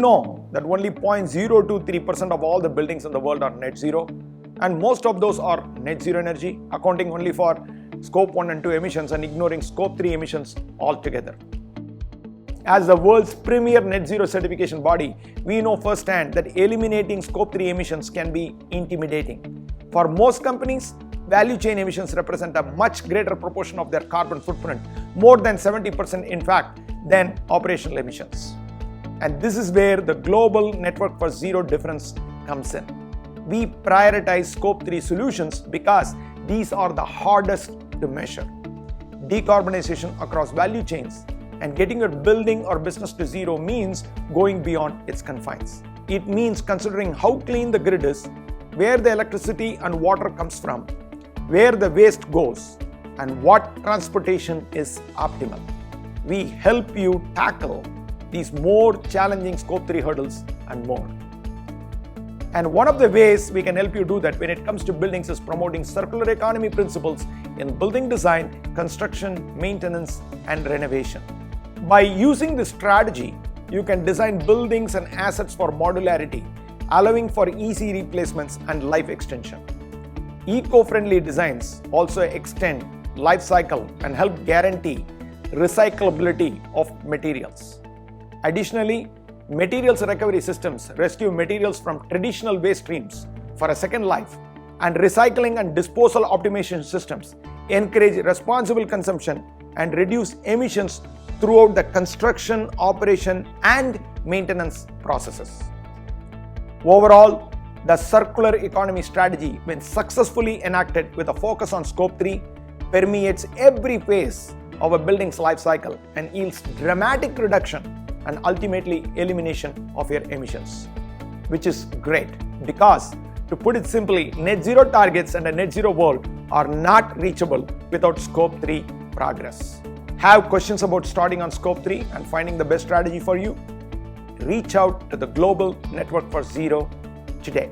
know that only 0.023% of all the buildings in the world are net zero, and most of those are net zero energy, accounting only for scope 1 and 2 emissions and ignoring scope 3 emissions altogether. As the world's premier net zero certification body, we know firsthand that eliminating scope 3 emissions can be intimidating. For most companies, value chain emissions represent a much greater proportion of their carbon footprint, more than 70% in fact, than operational emissions. And this is where the global network for zero difference comes in. We prioritize scope 3 solutions because these are the hardest to measure. Decarbonization across value chains and getting your building or business to zero means going beyond its confines. It means considering how clean the grid is, where the electricity and water comes from, where the waste goes, and what transportation is optimal. We help you tackle these more challenging scope 3 hurdles and more. And one of the ways we can help you do that when it comes to buildings is promoting circular economy principles in building design, construction, maintenance, and renovation. By using this strategy, you can design buildings and assets for modularity, allowing for easy replacements and life extension. Eco-friendly designs also extend life cycle and help guarantee recyclability of materials. Additionally, materials recovery systems rescue materials from traditional waste streams for a second life, and recycling and disposal optimization systems encourage responsible consumption and reduce emissions throughout the construction, operation, and maintenance processes. Overall, the circular economy strategy, when successfully enacted with a focus on scope 3, permeates every phase of a building's life cycle and yields dramatic reduction and ultimately elimination of your emissions, which is great because, to put it simply, net zero targets and a net zero world are not reachable without scope 3 progress. Have questions about starting on scope 3 and finding the best strategy for you? Reach out to the Global Network for Zero today.